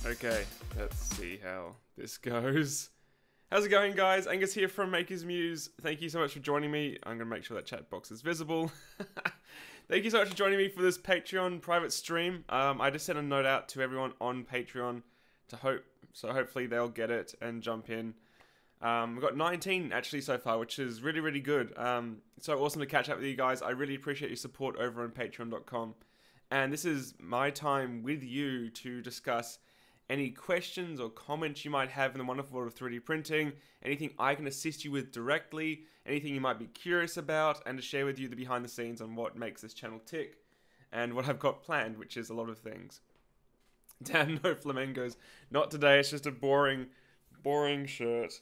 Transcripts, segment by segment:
Okay, let's see how this goes. How's it going, guys? Angus here from Maker's Muse. Thank you so much for joining me. I'm going to make sure that chat box is visible. Thank you so much for joining me for this Patreon private stream. I just sent a note out to everyone on Patreon so hopefully they'll get it and jump in. We've got 19 actually so far, which is really, really good. So awesome to catch up with you guys. I really appreciate your support over on patreon.com. And this is my time with you to discuss any questions or comments you might have in the wonderful world of 3D printing, anything I can assist you with directly, anything you might be curious about, and to share with you the behind the scenes on what makes this channel tick, and what I've got planned, which is a lot of things. Damn, no flamingos. Not today, it's just a boring shirt.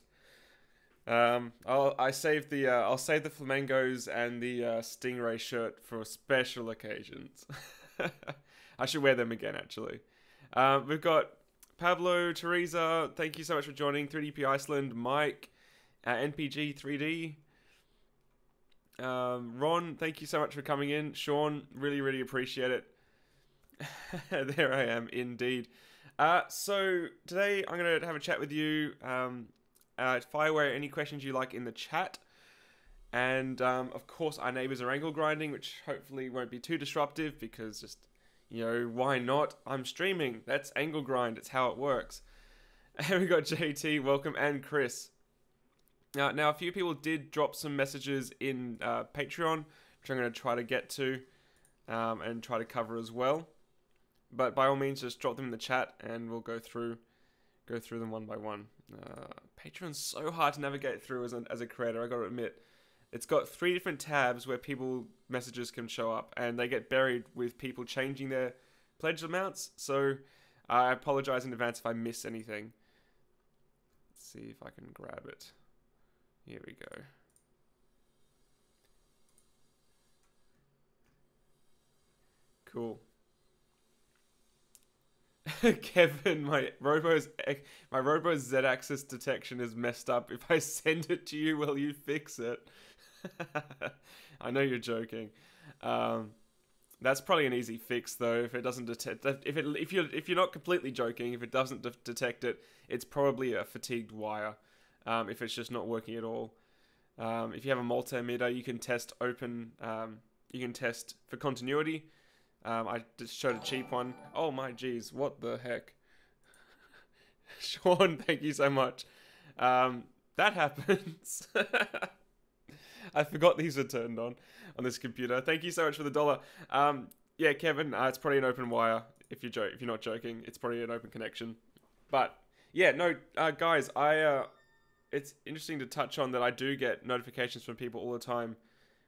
I'll save the flamingos and the stingray shirt for special occasions. I should wear them again, actually. We've got Pablo, Teresa, thank you so much for joining. 3DP Iceland, Mike, NPG 3D. Ron, thank you so much for coming in. Sean, really, really appreciate it. There I am, indeed. So today I'm going to have a chat with you. Fire away any questions you like in the chat. And of course our neighbours are angle grinding, which hopefully won't be too disruptive because just, you know, why not? I'm streaming. That's angle grind. It's how it works. And we got JT, welcome, and Chris. Now a few people did drop some messages in Patreon, which I'm going to try to get to and try to cover as well. But by all means, just drop them in the chat and we'll go through them one by one. Patreon's so hard to navigate through as a creator, I gotta admit. It's got 3 different tabs where people messages can show up, and they get buried with people changing their pledge amounts, so I apologize in advance if I miss anything. Let's see if I can grab it. Here we go. Cool. Kevin, my Robo's Z-axis detection is messed up. If I send it to you, will you fix it? I know you're joking. That's probably an easy fix though. If it doesn't detect, if you're not completely joking, if it doesn't detect it, it's probably a fatigued wire. If it's just not working at all. If you have a multimeter, you can test open. You can test for continuity. I just showed a cheap one. Oh my geez, what the heck? Sean, thank you so much. That happens. I forgot these were turned on this computer. Thank you so much for the $1. Yeah, Kevin, it's probably an open wire. If you're not joking, it's probably an open connection. But yeah, no, guys, it's interesting to touch on that I do get notifications from people all the time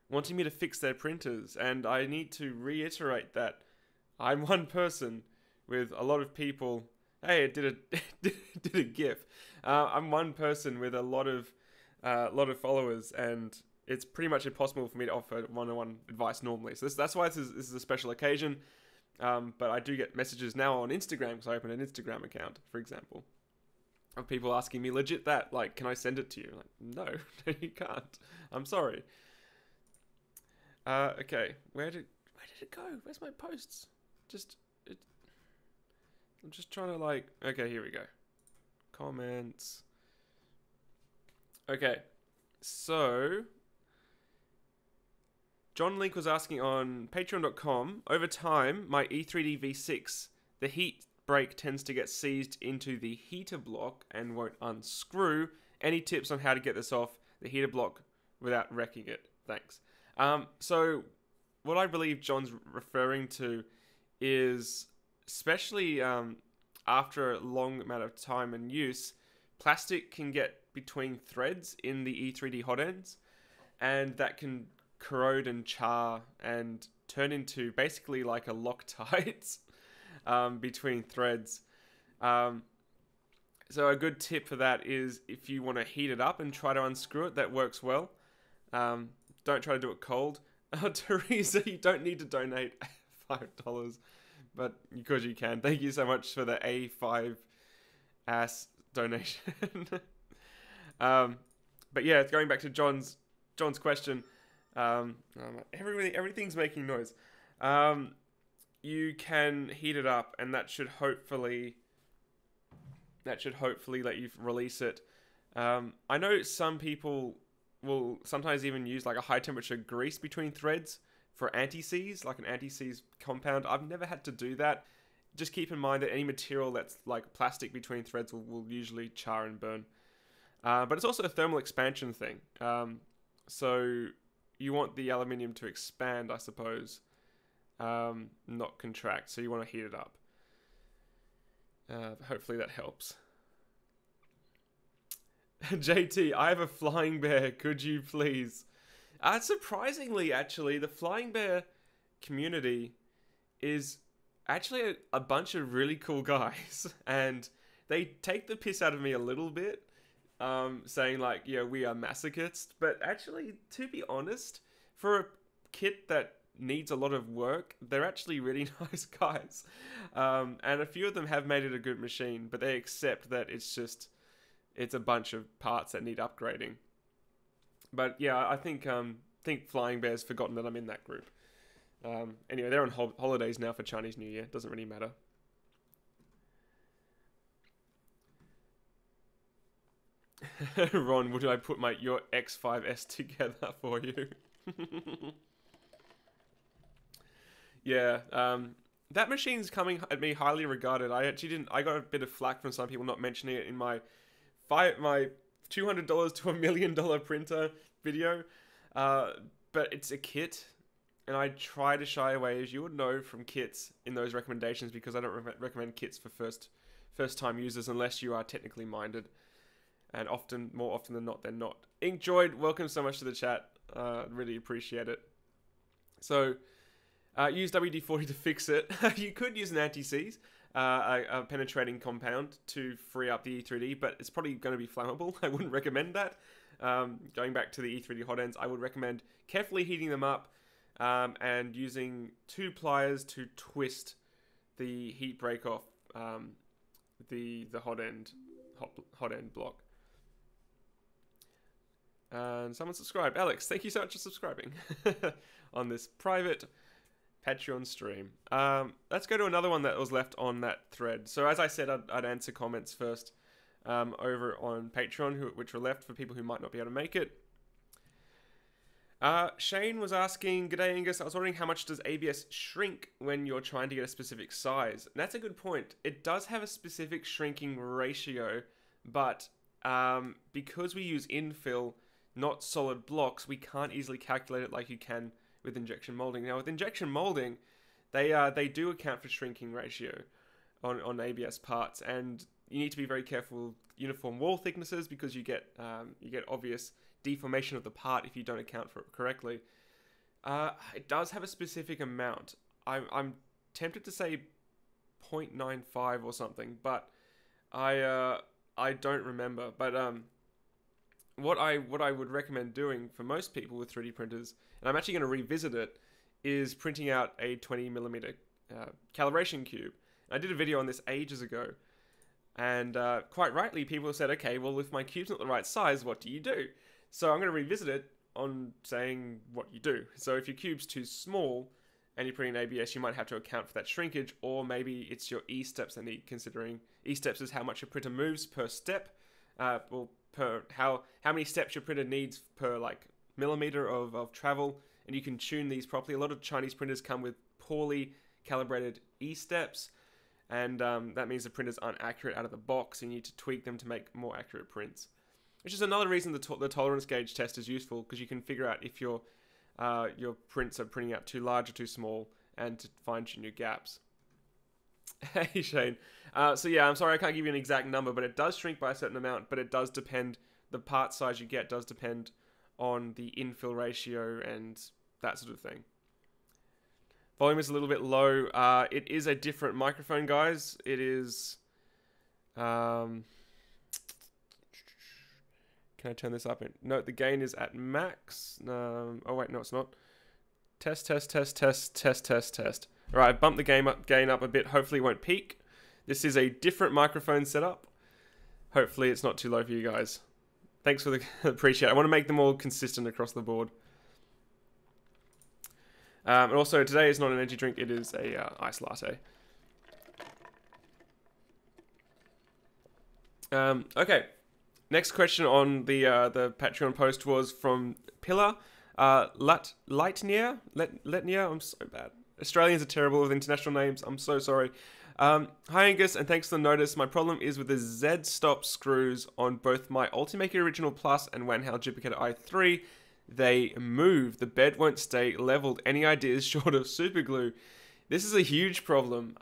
wanting me to fix their printers, and I need to reiterate that I'm one person with a lot of people. Hey, it did a GIF. I'm one person with a lot of followers, and it's pretty much impossible for me to offer one-on-one advice normally. So that's why this is a special occasion. But I do get messages now on Instagram because I opened an Instagram account, for example, of people asking me legit that, like, can I send it to you? Like, no, you can't. I'm sorry. Okay, where did it go? Where's my posts? I'm just trying to, like, okay, here we go. Comments. Okay, so John Link was asking on patreon.com, over time, my E3D V6, the heat break tends to get seized into the heater block and won't unscrew. Any tips on how to get this off the heater block without wrecking it? Thanks. So what I believe John's referring to is, especially after a long amount of time and use, plastic can get between threads in the E3D hot ends, and that can corrode and char and turn into basically like a Loctite between threads. So a good tip for that is if you want to heat it up and try to unscrew it, that works well. Don't try to do it cold. Teresa, you don't need to donate $5, but because you can. Thank you so much for the A5 ass donation. But yeah, going back to John's question. Everything's making noise. You can heat it up, and that should hopefully that should hopefully let you release it. I know some people will sometimes even use like a high temperature grease between threads for anti-seize, like an anti-seize compound. I've never had to do that. Just keep in mind that any material that's like plastic between threads will usually char and burn. But it's also a thermal expansion thing. So you want the aluminium to expand, I suppose, not contract. So you want to heat it up. Hopefully that helps. JT, I have a flying bear. Could you please? Surprisingly, actually, the flying bear community is actually a bunch of really cool guys. And they take the piss out of me a little bit, saying like, yeah, we are masochists. But actually, to be honest, for a kit that needs a lot of work, they're actually really nice guys. And a few of them have made it a good machine, but they accept that it's a bunch of parts that need upgrading. But yeah, I think Flying Bear's forgotten that I'm in that group. Anyway, they're on holidays now for Chinese New Year. Doesn't really matter. Ron, would I put your X5S together for you? Yeah, that machine's coming at me highly regarded. I got a bit of flack from some people not mentioning it in my $200 to $1 million printer video. But it's a kit, and I try to shy away, as you would know, from kits in those recommendations, because I don't recommend kits for first time users unless you are technically minded. And more often than not, they're not. Inkjoid, welcome so much to the chat. Really appreciate it. So, use WD-40 to fix it. You could use an anti-seize, a penetrating compound to free up the E3D, but it's probably going to be flammable. I wouldn't recommend that. Going back to the E3D hot ends, I would recommend carefully heating them up and using 2 pliers to twist the heat break off the hot end block. And someone subscribed. Alex, thank you so much for subscribing on this private Patreon stream. Let's go to another one that was left on that thread. So as I said, I'd answer comments first over on Patreon, which were left for people who might not be able to make it. Shane was asking, "G'day Angus, I was wondering how much does ABS shrink when you're trying to get a specific size?" And that's a good point. It does have a specific shrinking ratio, but because we use infill, not solid blocks, we can't easily calculate it like you can with injection molding. Now, with injection molding, they do account for shrinking ratio on ABS parts, and you need to be very careful with uniform wall thicknesses, because you get obvious deformation of the part if you don't account for it correctly. It does have a specific amount. I'm tempted to say 0.95 or something, but I don't remember. But what I would recommend doing for most people with 3D printers, and I'm actually going to revisit it, is printing out a 20mm calibration cube. I did a video on this ages ago, and quite rightly people said, okay, well, if my cube's not the right size, what do you do? So I'm going to revisit it on saying what you do. So if your cube's too small and you're putting an ABS, you might have to account for that shrinkage, or maybe it's your E-steps that need considering. E-steps is how much your printer moves per step, well, per how many steps your printer needs per like millimeter of travel, and you can tune these properly. A lot of Chinese printers come with poorly calibrated E-steps, and that means the printers aren't accurate out of the box, and you need to tweak them to make more accurate prints. Which is another reason the tolerance gauge test is useful, because you can figure out if your prints are printing out too large or too small, and to fine-tune your gaps. Hey Shane. So yeah, I'm sorry I can't give you an exact number, but it does shrink by a certain amount, but it does depend, the part size you get does depend on the infill ratio and that sort of thing. Volume is a little bit low. It is a different microphone, guys. It is... Can I turn this up? No, the gain is at max. Oh wait, no, it's not. Test. All right, I bumped the gain up a bit. Hopefully it won't peak. This is a different microphone setup. Hopefully it's not too low for you guys. Thanks for the appreciate it. I want to make them all consistent across the board. And also, today is not an energy drink. It is a ice latte. Okay. Next question on the Patreon post was from Pillar Lightnier. I'm so bad. Australians are terrible with international names. I'm so sorry. Hi Angus, and thanks for the notice. My problem is with the Z-stop screws on both my Ultimaker Original Plus and Wanhao Duplicator i3. They move. The bed won't stay leveled. Any ideas short of super glue? This is a huge problem.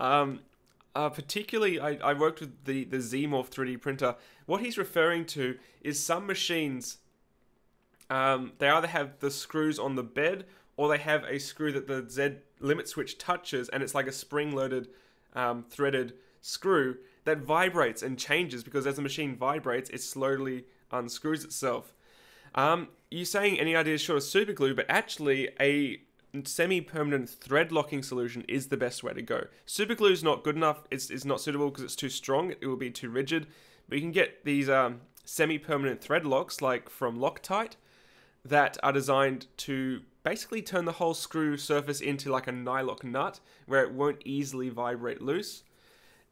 Particularly, I worked with the Z-Morph 3D printer. What he's referring to is some machines, they either have the screws on the bed or they have a screw that the Z limit switch touches, and it's like a spring-loaded threaded screw that vibrates and changes because as the machine vibrates, it slowly unscrews itself. You're saying any ideas short of super glue, but actually a semi-permanent thread locking solution is the best way to go. Super glue is not good enough. It's not suitable because it's too strong. It will be too rigid. But you can get these semi-permanent thread locks like from Loctite that are designed to basically turn the whole screw surface into like a nylock nut where it won't easily vibrate loose.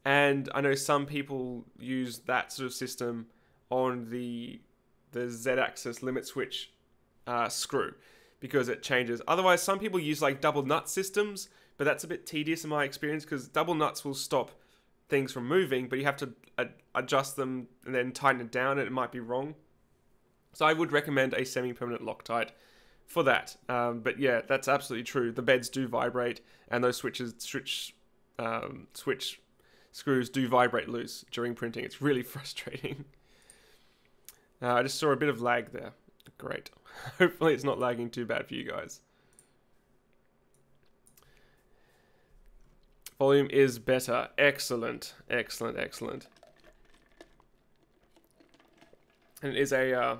And I know some people use that sort of system on the Z-axis limit switch screw because it changes. Otherwise, some people use like double nut systems, but that's a bit tedious in my experience because double nuts will stop things from moving, but you have to adjust them and then tighten it down and it might be wrong. So I would recommend a semi-permanent Loctite for that. But yeah, that's absolutely true. The beds do vibrate and those switch screws do vibrate loose during printing. It's really frustrating. I just saw a bit of lag there. Great. Hopefully it's not lagging too bad for you guys. Volume is better. Excellent. Excellent, excellent. And it is a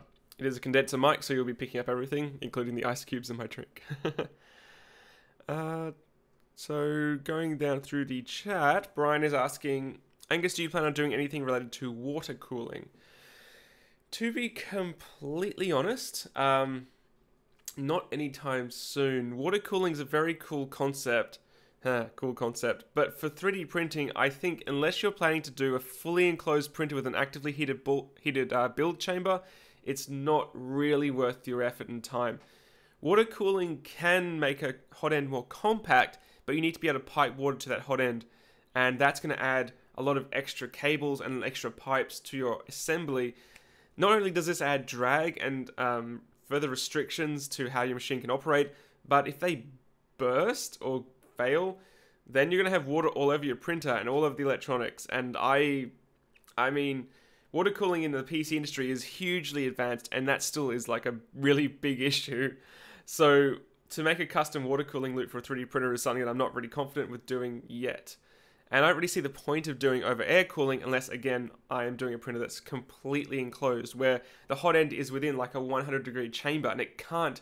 condenser mic, so you'll be picking up everything, including the ice cubes in my drink. So going down through the chat, Brian is asking, Angus, do you plan on doing anything related to water cooling? To be completely honest, not anytime soon. Water cooling is a very cool concept. Cool concept. But for 3D printing, I think unless you're planning to do a fully enclosed printer with an actively heated build chamber, it's not really worth your effort and time. Water cooling can make a hot end more compact, but you need to be able to pipe water to that hot end. And that's going to add a lot of extra cables and extra pipes to your assembly. Not only does this add drag and further restrictions to how your machine can operate, but if they burst or fail, then you're going to have water all over your printer and all over the electronics. And I mean, water cooling in the PC industry is hugely advanced, and that still is like a really big issue. So to make a custom water cooling loop for a 3D printer is something that I'm not really confident with doing yet. And I don't really see the point of doing over air cooling unless, again, I am doing a printer that's completely enclosed, where the hot end is within like a 100-degree chamber and it can't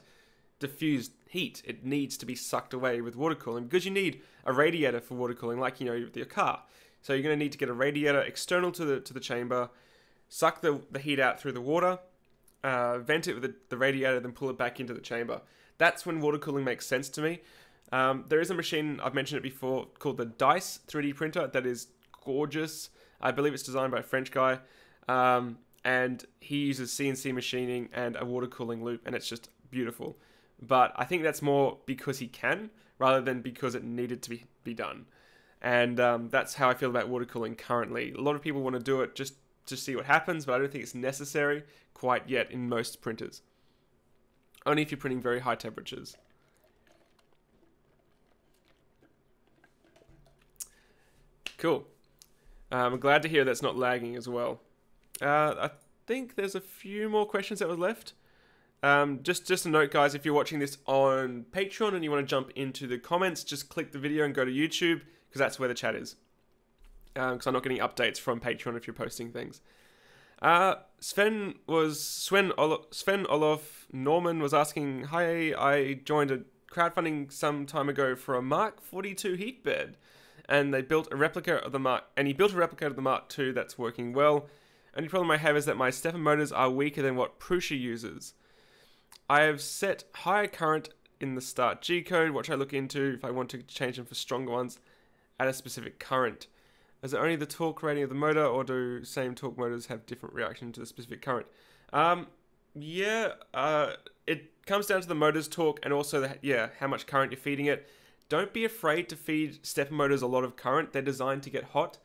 diffuse heat. It needs to be sucked away with water cooling because you need a radiator for water cooling, like, you know, with your car. So you're going to need to get a radiator external to the chamber, suck the heat out through the water, vent it with the radiator, then pull it back into the chamber. That's when water cooling makes sense to me. There is a machine, I've mentioned it before, called the Dice 3D printer that is gorgeous. I believe it's designed by a French guy. And he uses CNC machining and a water cooling loop, and it's just beautiful. But I think that's more because he can, rather than because it needed to be done. And that's how I feel about water cooling currently. A lot of people want to do it just to see what happens, but I don't think it's necessary quite yet in most printers. Only if you're printing very high temperatures. Cool. I'm glad to hear that's not lagging as well. I think there's a few more questions that were left. Just a note, guys, if you're watching this on Patreon and you want to jump into the comments, just click the video and go to YouTube, because that's where the chat is. Because I'm not getting updates from Patreon if you're posting things. Sven Olof Norman was asking, hi, I joined a crowdfunding some time ago for a Mark 42 heat bed, and they built a replica of the Mark, and he built a replica of the Mark II that's working well. Only problem I have is that my stepper motors are weaker than what Prusa uses. I have set higher current in the start G code, which I look into if I want to change them for stronger ones at a specific current. Is it only the torque rating of the motor, or do same torque motors have different reaction to the specific current? Yeah, it comes down to the motor's torque and also how much current you're feeding it. Don't be afraid to feed stepper motors a lot of current. They're designed to get hot.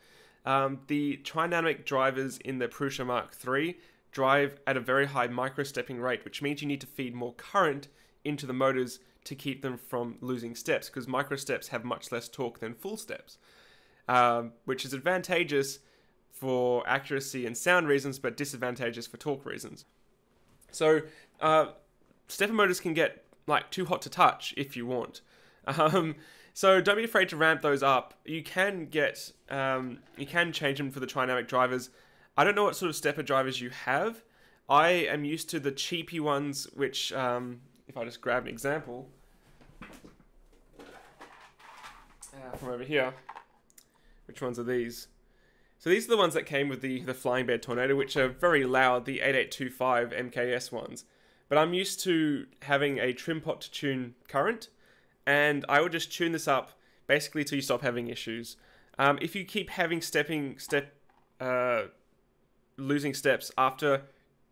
The trinamic drivers in the Prusa Mark III drive at a very high micro-stepping rate, which means you need to feed more current into the motors to keep them from losing steps, because micro-steps have much less torque than full steps, which is advantageous for accuracy and sound reasons, but disadvantageous for torque reasons. So stepper motors can get like too hot to touch if you want. So don't be afraid to ramp those up. You can get, you can change them for the trinamic drivers. I don't know what sort of stepper drivers you have. I am used to the cheapy ones, which, if I just grab an example from over here, which ones are these? So these are the ones that came with the Flying Bear Tornado, which are very loud, the 8825 MKS ones. But I'm used to having a trim pot to tune current, and I would just tune this up basically till you stop having issues. If you keep having losing steps after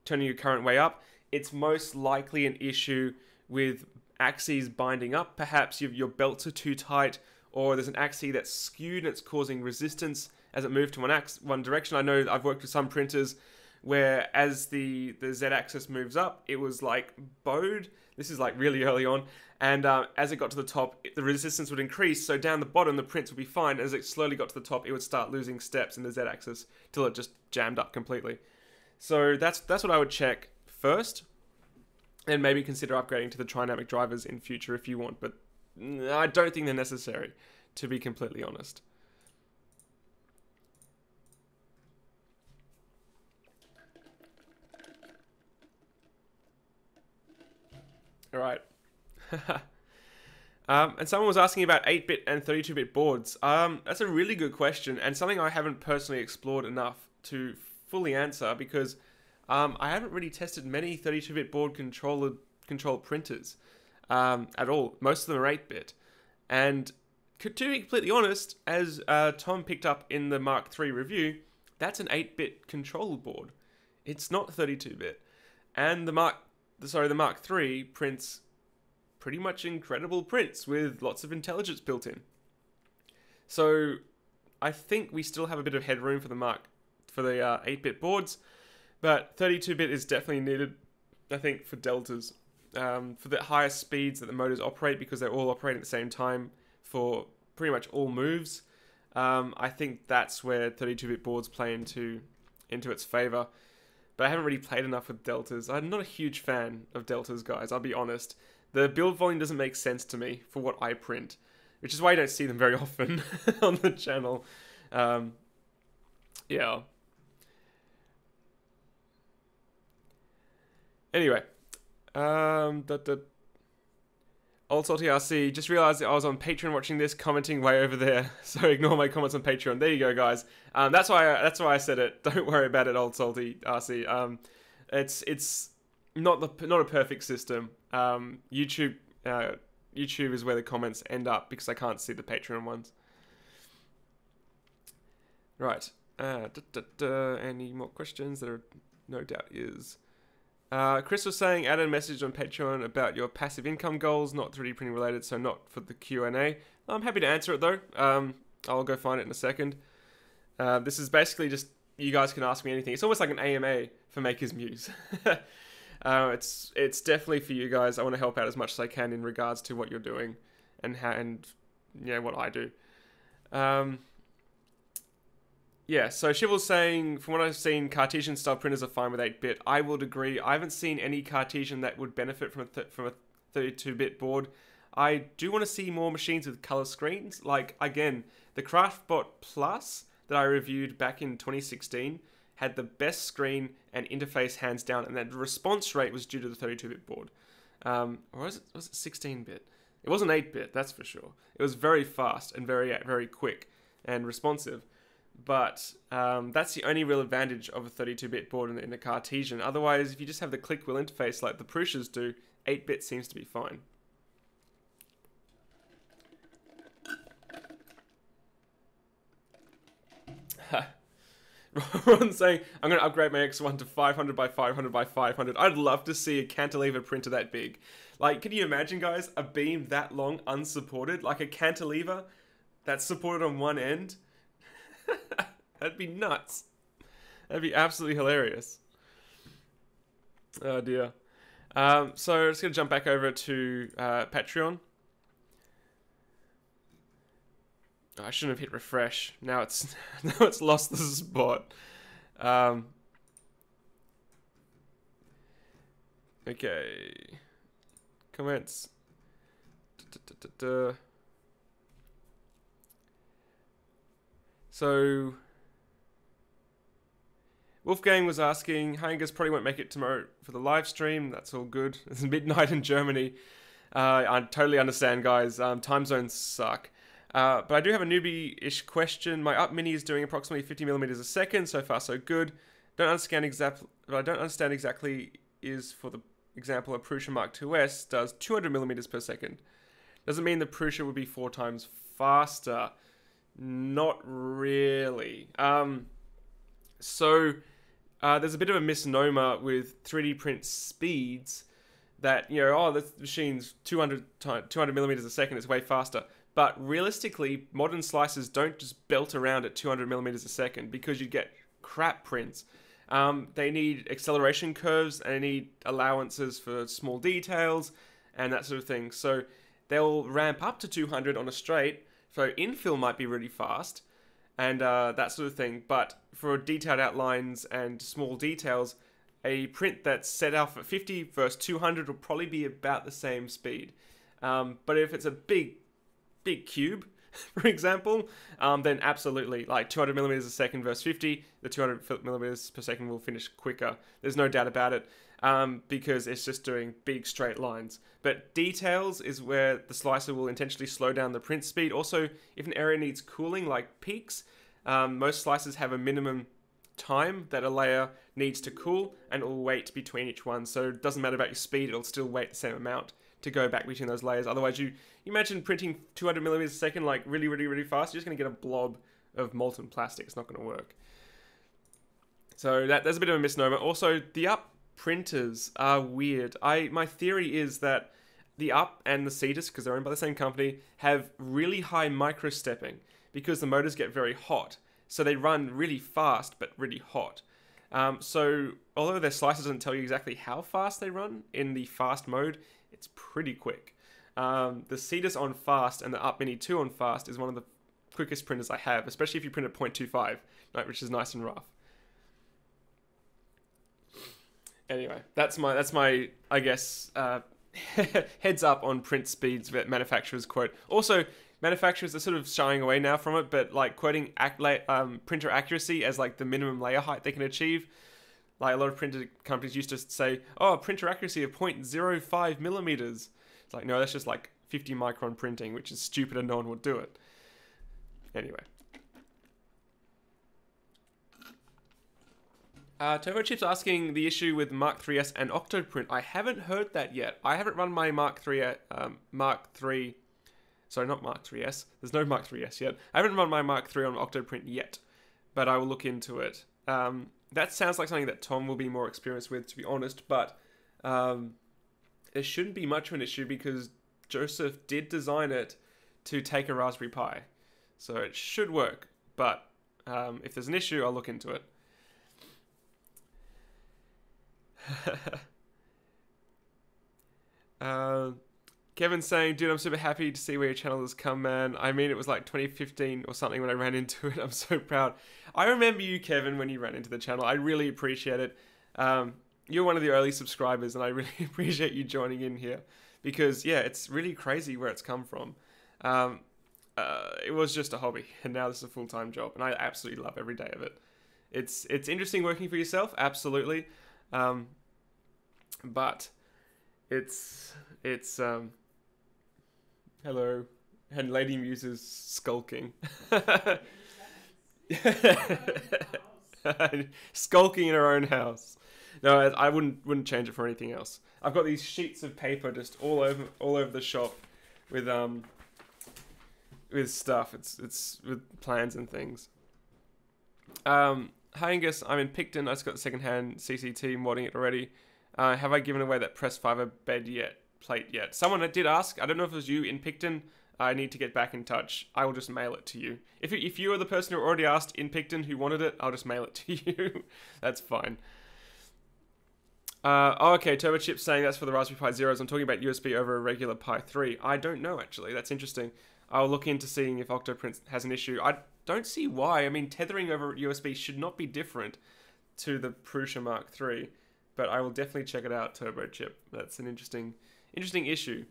turning your current way up, it's most likely an issue with axes binding up. Perhaps your belts are too tight, or there's an axis that's skewed and it's causing resistance as it moves to one direction. I know I've worked with some printers where as the Z-axis moves up, it was like bowed. This is like really early on. And as it got to the top, the resistance would increase. So down the bottom, the prints would be fine. As it slowly got to the top, it would start losing steps in the Z-axis till it just jammed up completely. So that's what I would check first. And maybe consider upgrading to the trinamic drivers in future if you want. But I don't think they're necessary, to be completely honest. All right. And someone was asking about 8-bit and 32-bit boards. That's a really good question, and something I haven't personally explored enough to fully answer, because I haven't really tested many 32-bit board control printers at all. Most of them are 8-bit. And to be completely honest, as Tom picked up in the Mark III review, that's an 8-bit control board. It's not 32-bit. And the Mark III prints pretty much incredible prints with lots of intelligence built in. So I think we still have a bit of headroom for the 8-bit boards, but 32-bit is definitely needed, I think, for deltas. For the highest speeds that the motors operate, because they're all operating at the same time for pretty much all moves, I think that's where 32-bit boards play into its favor. But I haven't really played enough with deltas. I'm not a huge fan of deltas, guys, I'll be honest. The build volume doesn't make sense to me for what I print, which is why you don't see them very often on the channel. Yeah. Anyway. Old Salty RC, just realised that I was on Patreon watching this, commenting way over there, so ignore my comments on Patreon. There you go, guys. That's why I said it. Don't worry about it, Old Salty RC. It's not a perfect system. YouTube is where the comments end up, because I can't see the Patreon ones. Right. Any more questions? There no doubt is. Chris was saying, add a message on Patreon about your passive income goals, not 3D printing related, so not for the Q&A. I'm happy to answer it though. I'll go find it in a second. This is basically just, you guys can ask me anything. It's almost like an AMA for Maker's Muse. It's definitely for you guys. I want to help out as much as I can in regards to what you're doing and what I do. Yeah, so Shivel's saying, from what I've seen, Cartesian style printers are fine with 8-bit. I would agree. I haven't seen any Cartesian that would benefit from a 32-bit board. I do want to see more machines with color screens. Like, again, the Craftbot Plus that I reviewed back in 2016 had the best screen and interface hands down, and that the response rate was due to the 32-bit board. Or was it 16-bit? It wasn't 8-bit, that's for sure. It was very fast and very, very quick and responsive. But that's the only real advantage of a 32-bit board in the Cartesian. Otherwise, if you just have the click wheel interface like the Prusas do, 8-bit seems to be fine. Ron's saying, I'm going to upgrade my X1 to 500 by 500 by 500. I'd love to see a cantilever printer that big. Like, can you imagine, guys, a beam that long unsupported? Like a cantilever that's supported on one end? That'd be nuts. That'd be absolutely hilarious. Oh, dear. So, I'm just going to jump back over to Patreon. Oh, I shouldn't have hit refresh. Now it's lost the spot. Okay. Comments. So Wolfgang was asking, Heinges probably won't make it tomorrow for the live stream. That's all good. It's midnight in Germany. I totally understand, guys. Time zones suck. But I do have a newbie-ish question. My Up Mini is doing approximately 50 millimeters a second. So far, so good. But I don't understand exactly is, for the example, a Prusa Mark IIs does 200 millimeters per second. Doesn't mean the Prusa would be 4 times faster. Not really. So there's a bit of a misnomer with 3D print speeds that, you know, oh, this machine's 200 millimeters a second, it's way faster. But realistically, modern slicers don't just belt around at 200 millimeters a second because you get crap prints. They need acceleration curves and they need allowances for small details and that sort of thing. So they'll ramp up to 200 on a straight. So infill might be really fast and that sort of thing. But for detailed outlines and small details, a print that's set off at 50 versus 200 will probably be about the same speed. But if it's a big cube, for example, then absolutely, like 200 millimeters a second versus 50, the 200 millimeters per second will finish quicker. There's no doubt about it, because it's just doing big straight lines. But details is where the slicer will intentionally slow down the print speed. Also, if an area needs cooling, like peaks, most slicers have a minimum time that a layer needs to cool, and it will wait between each one. So it doesn't matter about your speed, it'll still wait the same amount to go back between those layers. Otherwise, you imagine printing 200 millimeters a second, like really, really, really fast, you're just going to get a blob of molten plastic. It's not going to work. So there's a bit of a misnomer. Also, the Up printers are weird. My theory is that the Up and the Cetus, because they're owned by the same company, have really high microstepping because the motors get very hot. So they run really fast, but really hot. So although their slicer doesn't tell you exactly how fast they run in the fast mode, it's pretty quick. The Cetus on fast and the Up Mini 2 on fast is one of the quickest printers I have, especially if you print at 0.25, right, which is nice and rough. Anyway, that's my I guess heads up on print speeds that manufacturers quote. Also, manufacturers are sort of shying away now from it, but like quoting printer accuracy as like the minimum layer height they can achieve. Like a lot of printer companies used to say, oh, printer accuracy of 0.05 millimeters. It's like, no, that's just like 50 micron printing, which is stupid and no one would do it. Anyway. TurboChip's asking the issue with Mark 3S and Octoprint. I haven't heard that yet. I haven't run my Mark 3, sorry, not Mark 3S. There's no Mark 3S yet. I haven't run my Mark 3 on Octoprint yet, but I will look into it. That sounds like something that Tom will be more experienced with, to be honest, but it shouldn't be much of an issue because Joseph did design it to take a Raspberry Pi. So it should work, but if there's an issue, I'll look into it. Kevin's saying, dude, I'm super happy to see where your channel has come, man. I mean, it was like 2015 or something when I ran into it. I'm so proud. I remember you, Kevin, when you ran into the channel. I really appreciate it. You're one of the early subscribers, and I really appreciate you joining in here. Because, yeah, it's really crazy where it's come from. It was just a hobby, and now this is a full-time job, and I absolutely love every day of it. It's interesting working for yourself, absolutely. But it's hello, and Lady Muse is skulking. Skulking in her own house. No, I wouldn't change it for anything else. I've got these sheets of paper just all over the shop with stuff. It's with plans and things. Hi Angus, I'm in Picton. I just got the second-hand CCT modding it already. Have I given away that press fiber plate yet? Someone did ask. I don't know if it was you in Picton. I need to get back in touch. I will just mail it to you. If you are the person who already asked in Picton who wanted it, I'll just mail it to you. That's fine. Okay, TurboChip's saying that's for the Raspberry Pi Zeros. I'm talking about USB over a regular Pi 3. I don't know, actually. That's interesting. I'll look into seeing if Octoprint has an issue. I don't see why. I mean, tethering over USB should not be different to the Prusa Mark III, but I will definitely check it out, TurboChip. That's an interesting issue.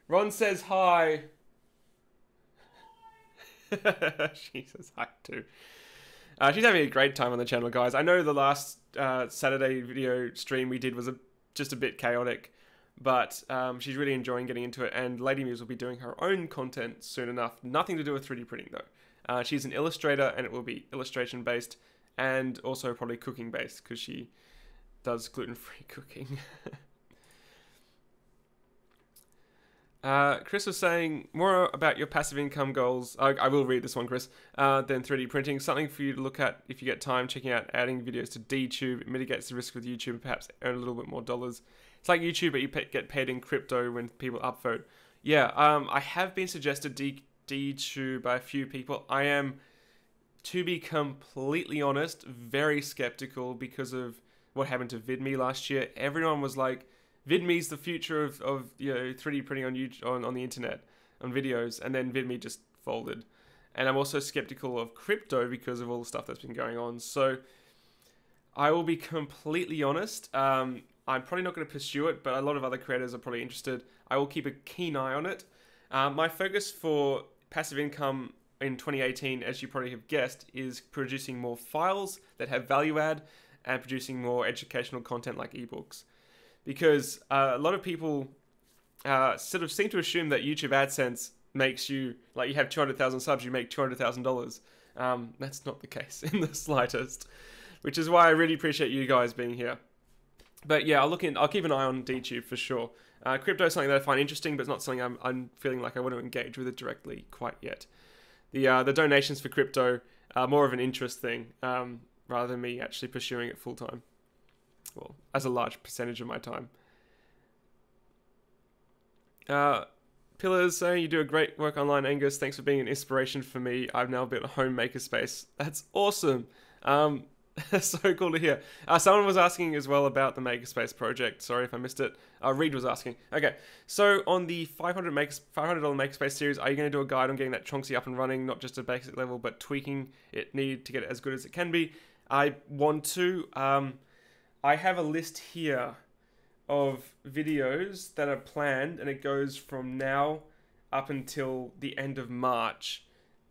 Ron says hi. She says hi too. She's having a great time on the channel, guys. I know the last Saturday video stream we did was just a bit chaotic, but she's really enjoying getting into it, and Lady Muse will be doing her own content soon enough. Nothing to do with 3D printing, though. She's an illustrator, and it will be illustration-based, and also probably cooking-based, because she does gluten-free cooking. Chris was saying, more about your passive income goals. I will read this one, Chris. Than 3D printing. Something for you to look at if you get time, checking out adding videos to DTube. It mitigates the risk with YouTube and perhaps earn a little bit more dollars. It's like YouTube, but you get paid in crypto when people upvote. Yeah, I have been suggested DTube by a few people. I am, to be completely honest, very skeptical because of what happened to VidMe last year. Everyone was like, VidMe's the future of 3D printing on YouTube, on the internet, on videos, and then VidMe just folded. And I'm also skeptical of crypto because of all the stuff that's been going on. So I will be completely honest. I'm probably not going to pursue it, but a lot of other creators are probably interested. I will keep a keen eye on it. My focus for passive income in 2018, as you probably have guessed, is producing more files that have value add and producing more educational content like ebooks. Because a lot of people sort of seem to assume that YouTube AdSense makes you, like you have 200,000 subs, you make $200,000. That's not the case in the slightest, which is why I really appreciate you guys being here. But yeah, I'll keep an eye on DTube for sure. Crypto is something that I find interesting, but it's not something I'm feeling like I want to engage with it directly quite yet. The donations for crypto are more of an interest thing rather than me actually pursuing it full time. Well, as a large percentage of my time. Pillars saying you do a great work online, Angus. Thanks for being an inspiration for me. I've now built a home makerspace. That's awesome. So cool to hear. Someone was asking as well about the makerspace project. Sorry if I missed it. Reed was asking. Okay, so on the $500 makerspace series, are you going to do a guide on getting that Chonksy up and running, not just a basic level, but tweaking it need to get it as good as it can be? I want to. I have a list here of videos that are planned, and it goes from now up until the end of March,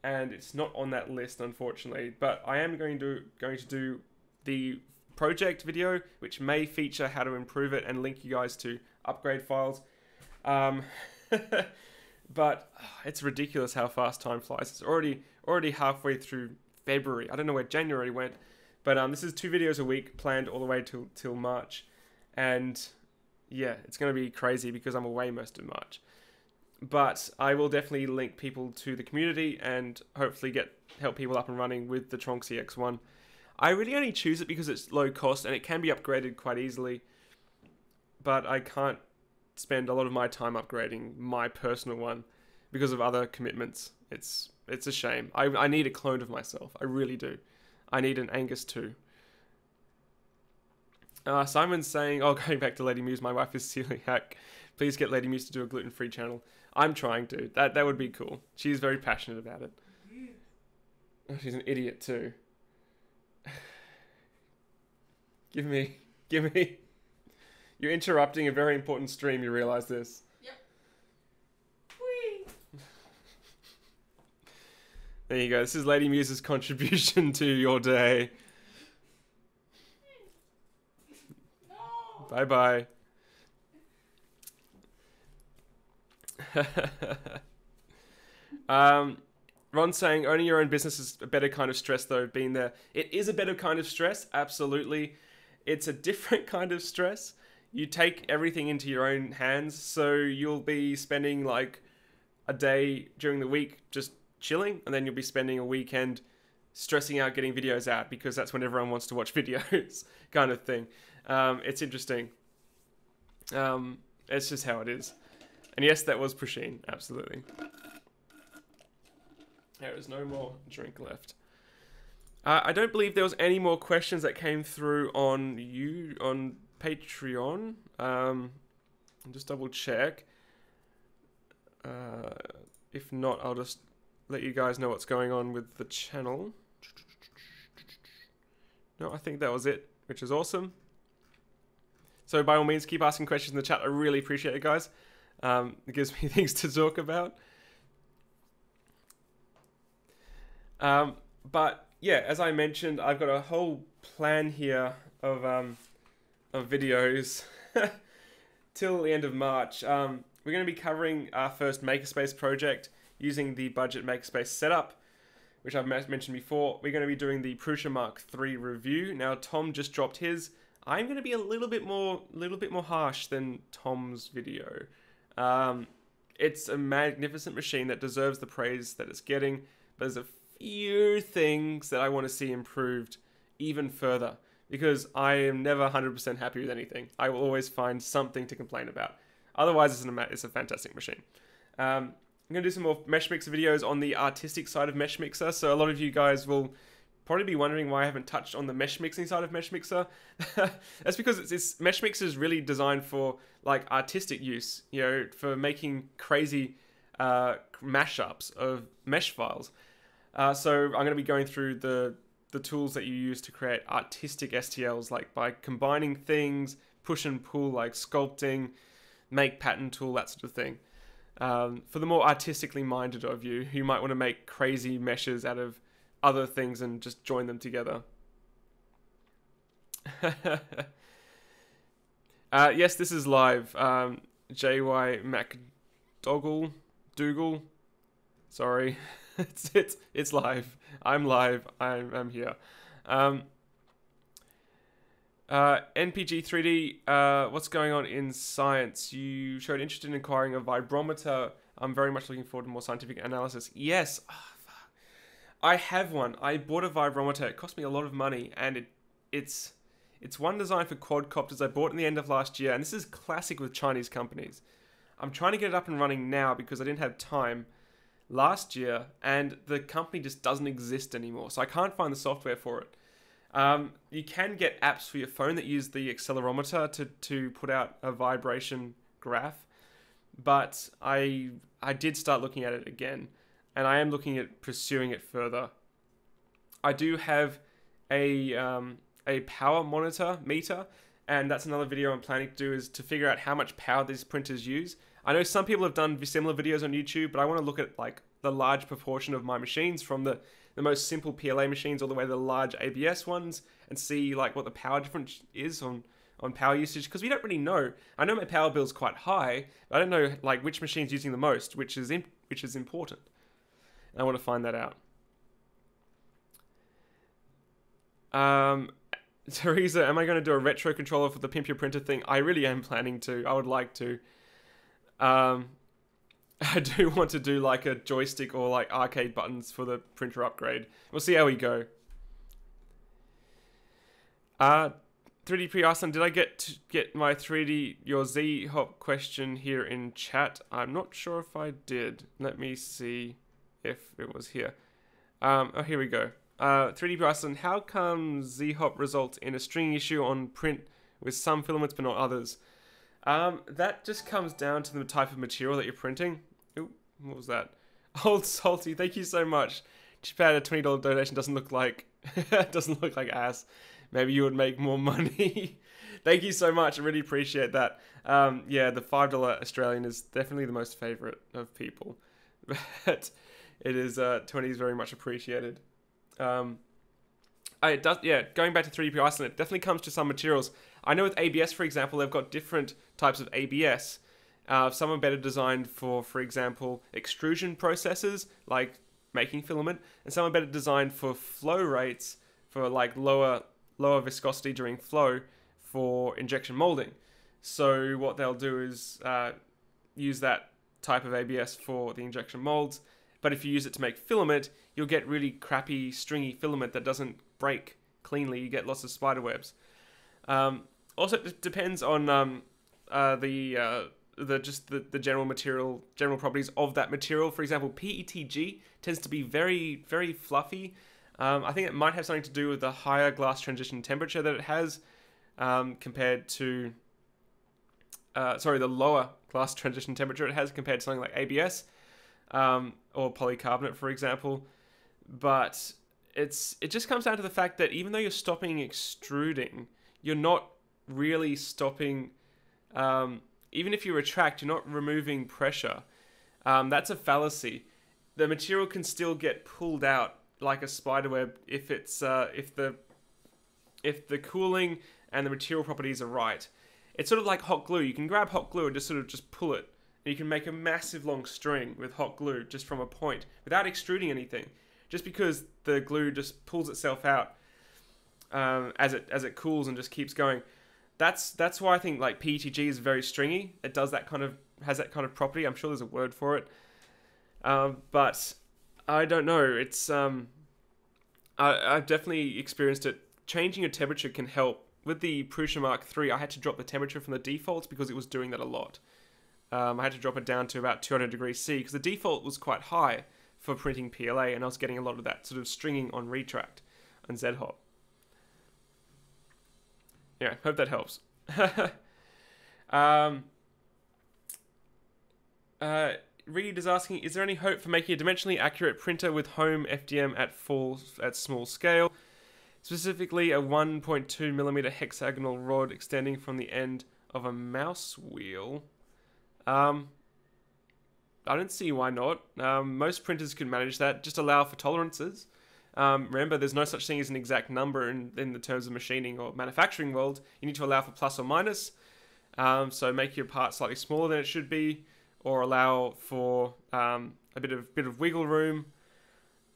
and it's not on that list, unfortunately. But I am going to do the project video, which may feature how to improve it and link you guys to upgrade files. But it's ridiculous how fast time flies. It's already halfway through February. I don't know where January went. But this is 2 videos a week planned all the way till March. And yeah, it's going to be crazy because I'm away most of March. But I will definitely link people to the community and hopefully help people up and running with the Tronxy X1. I really only choose it because it's low cost and it can be upgraded quite easily. But I can't spend a lot of my time upgrading my personal one because of other commitments. It's a shame. I need a clone of myself. I really do. I need an Angus too. Simon's saying, going back to Lady Muse, my wife is celiac. Please get Lady Muse to do a gluten-free channel. I'm trying to. That would be cool. She's very passionate about it. Oh, she's an idiot too. Give me. You're interrupting a very important stream, you realize this. Yep. Whee! There you go. This is Lady Muse's contribution to your day. No. Bye-bye. Ron's saying, owning your own business is a better kind of stress, though, being there. It is a better kind of stress, absolutely. It's a different kind of stress. You take everything into your own hands, so you'll be spending like a day during the week just chilling, and then you'll be spending a weekend stressing out getting videos out because that's when everyone wants to watch videos kind of thing. It's interesting. It's just how it is. And yes, that was Pusheen, absolutely. There is no more drink left. I don't believe there was any more questions that came through on Patreon. I'll just double check. If not, I'll just let you guys know what's going on with the channel. No, I think that was it, which is awesome. So by all means, keep asking questions in the chat. I really appreciate it, guys. It gives me things to talk about. But yeah, as I mentioned, I've got a whole plan here of videos till the end of March. We're going to be covering our first Makerspace project using the budget Makerspace setup, which I've mentioned before. We're going to be doing the Prusa Mark III review. Now, Tom just dropped his. I'm going to be a little bit more harsh than Tom's video. It's a magnificent machine that deserves the praise that it's getting, but there's a few things that I want to see improved even further, because I am never 100% happy with anything. I will always find something to complain about. Otherwise, it's a fantastic machine. I'm going to do some more Mesh Mixer videos on the artistic side of Mesh Mixer. So a lot of you guys will probably be wondering why I haven't touched on the mesh mixing side of Mesh Mixer. That's because it's Mesh Mixer is really designed for like artistic use, you know, for making crazy mashups of mesh files. So I'm going to be going through the tools that you use to create artistic STLs, like by combining things, push and pull, like sculpting, make pattern tool, that sort of thing. For the more artistically minded of you, who might want to make crazy meshes out of other things and just join them together. Yes, this is live. JY Dougal. Sorry. it's live. I'm live. I'm here. NPG 3D, what's going on in science? You showed interest in acquiring a vibrometer. I'm very much looking forward to more scientific analysis. Yes, I have one. I bought a vibrometer. It cost me a lot of money, and it's one designed for quadcopters. I bought it in the end of last year, and this is classic with Chinese companies. I'm trying to get it up and running now because I didn't have time last year, and the company just doesn't exist anymore, so I can't find the software for it. You can get apps for your phone that use the accelerometer to put out a vibration graph, but I did start looking at it again, and I am looking at pursuing it further. I do have a power meter, and that's another video I'm planning to do, is to figure out how much power these printers use. I know some people have done similar videos on YouTube, but I want to look at like the large proportion of my machines, from the most simple PLA machines all the way to the large ABS ones, and see like what the power difference is on power usage, because we don't really know. I know my power bill is quite high, but I don't know like which machine's using the most, which is important. And I want to find that out. Teresa, am I going to do a retro controller for the Pimp Your Printer thing? I really am planning to. I would like to. I do want to do like a joystick or like arcade buttons for the printer upgrade. We'll see how we go. 3D Pre Iceland, did I get my 3D your Z Hop question here in chat? I'm not sure if I did. Let me see if it was here. Oh, here we go. 3D Pre Iceland, how come Z Hop results in a string issue on print with some filaments but not others? That just comes down to the type of material that you're printing. Ooh, what was that? Old Salty, thank you so much. Chipad, a $20 donation doesn't look like ass. Maybe you would make more money. Thank you so much. I really appreciate that. Yeah, the $5 Australian is definitely the most favorite of people. But it is 20 is very much appreciated. Going back to 3D Pre Iceland, it definitely comes to some materials. I know with ABS, for example, they've got different types of ABS. Some are better designed for example, extrusion processes, like making filament, and some are better designed for flow rates, for like lower viscosity during flow, for injection molding. So what they'll do is use that type of ABS for the injection molds, But if you use it to make filament, you'll get really crappy, stringy filament that doesn't break cleanly. You get lots of spider webs. Also, it depends on the general properties of that material. For example, PETG tends to be very, very fluffy. I think it might have something to do with the higher glass transition temperature that it has compared to the lower glass transition temperature it has compared to something like ABS or polycarbonate, for example. But it just comes down to the fact that even though you're stopping extruding, you're not really stopping. Even if you retract, you're not removing pressure. That's a fallacy. The material can still get pulled out like a spiderweb if the cooling and the material properties are right. It's sort of like hot glue. You can grab hot glue and just pull it, and you can make a massive long string with hot glue just from a point without extruding anything, just because the glue just pulls itself out as it cools and just keeps going. That's why I think like PETG is very stringy. It has that kind of property. I'm sure there's a word for it, but I don't know. It's I've definitely experienced it. Changing your temperature can help. With the Prusa Mark III, I had to drop the temperature from the defaults because it was doing that a lot. I had to drop it down to about 200 degrees C because the default was quite high for printing PLA, and I was getting a lot of that sort of stringing on retract and Z-Hop. Yeah, hope that helps. Reed is asking, is there any hope for making a dimensionally accurate printer with home FDM at small scale? Specifically, a 1.2mm hexagonal rod extending from the end of a mouse wheel. I don't see why not. Most printers can manage that. Just allow for tolerances. Remember, there's no such thing as an exact number in the terms of machining or manufacturing world. You need to allow for plus or minus. So make your part slightly smaller than it should be, or allow for a bit of wiggle room.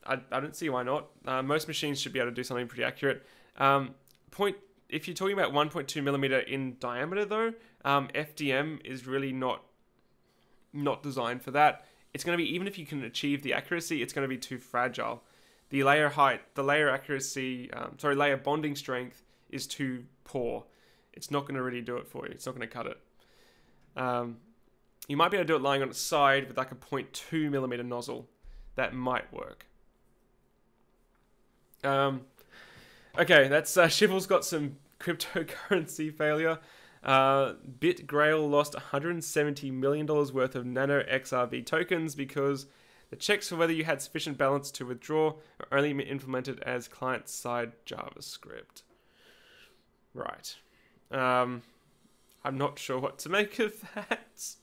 I don't see why not. Most machines should be able to do something pretty accurate. If you're talking about 1.2mm in diameter, though, FDM is really not designed for that. It's going to be, even if you can achieve the accuracy, it's going to be too fragile. The layer height, the layer accuracy, layer bonding strength is too poor. It's not going to really do it for you. It's not going to cut it. You might be able to do it lying on its side with like a 0.2mm nozzle. That might work. Okay, that's Shivel's got some cryptocurrency failure. BitGrail lost $170 million worth of Nano XRB tokens because the checks for whether you had sufficient balance to withdraw are only implemented as client-side JavaScript. Right. I'm not sure what to make of that.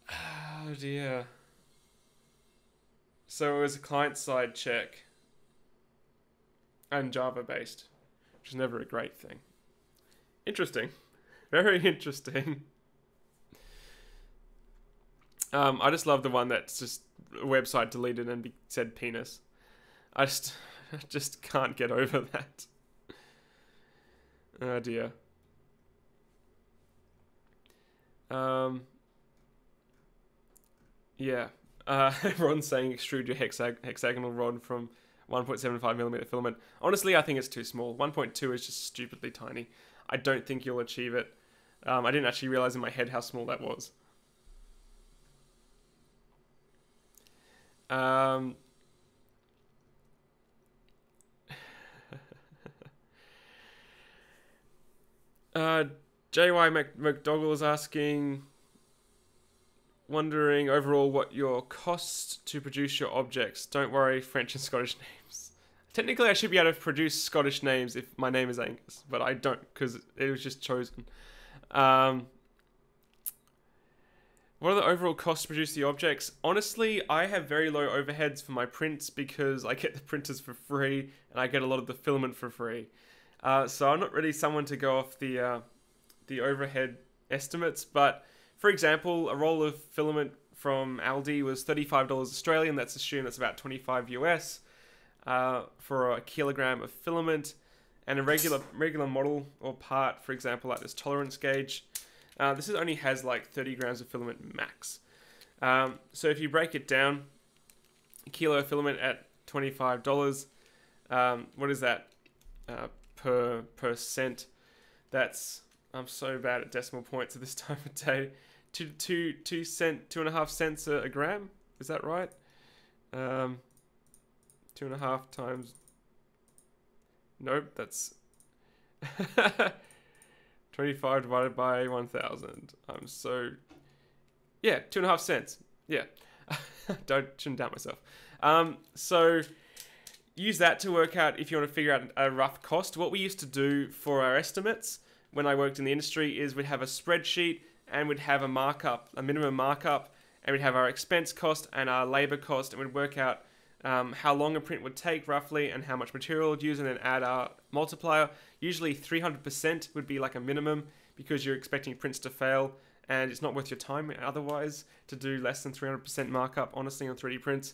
Oh dear. So it was a client-side check. And Java-based, which is never a great thing. Interesting. Very interesting. I just love the one that's just a website deleted and said penis. I just can't get over that. Oh dear. Yeah. Everyone's saying extrude your hexagonal rod from 1.75mm filament. Honestly, I think it's too small. 1.2 is just stupidly tiny. I don't think you'll achieve it. I didn't actually realize in my head how small that was. JY McDougall is asking, wondering overall what your costs to produce your objects. Don't worry, French and Scottish names. Technically, I should be able to produce Scottish names if my name is Angus, but I don't because it was just chosen. What are the overall costs to produce the objects? Honestly, I have very low overheads for my prints because I get the printers for free and I get a lot of the filament for free. So I'm not really someone to go off the overhead estimates, but for example, a roll of filament from Aldi was $35 Australian. Let's assume that's about 25 US for a kilogram of filament, and a regular model or part, for example, like this tolerance gauge. This only has like 30 grams of filament max. So if you break it down, a kilo of filament at $25. What is that per cent? That's, I'm so bad at decimal points at this time of day. 2.5 cents a gram. Is that right? 2.5 times. Nope, that's 25 divided by 1,000. Yeah, 2.5 cents. Yeah, shouldn't doubt myself. So use that to work out if you want to figure out a rough cost. What we used to do for our estimates when I worked in the industry is we'd have a spreadsheet and we'd have a markup, a minimum markup, and we'd have our expense cost and our labor cost, and we'd work out how long a print would take roughly and how much material we'd use, and then add our multiplier. Usually 300% would be like a minimum because you're expecting prints to fail and it's not worth your time otherwise to do less than 300% markup, honestly, on 3D prints.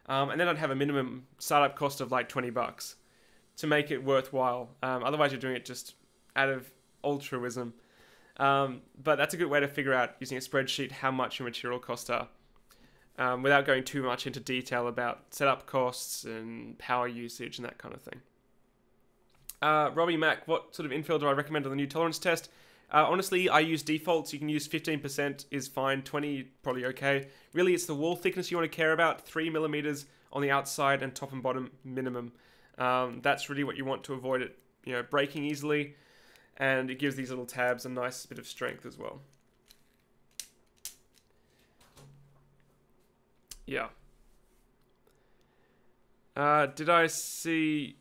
And then I'd have a minimum startup cost of like $20 to make it worthwhile. Otherwise you're doing it just out of altruism. But that's a good way to figure out, using a spreadsheet, how much your material costs are. Without going too much into detail about setup costs and power usage and that kind of thing. Robbie Mack, what sort of infill do I recommend on the new tolerance test? Honestly, I use defaults. You can use 15% is fine, 20 probably okay. Really, it's the wall thickness you want to care about, 3mm on the outside and top and bottom minimum. That's really what you want to avoid it, breaking easily, and it gives these little tabs a nice bit of strength as well. Yeah. Did I see,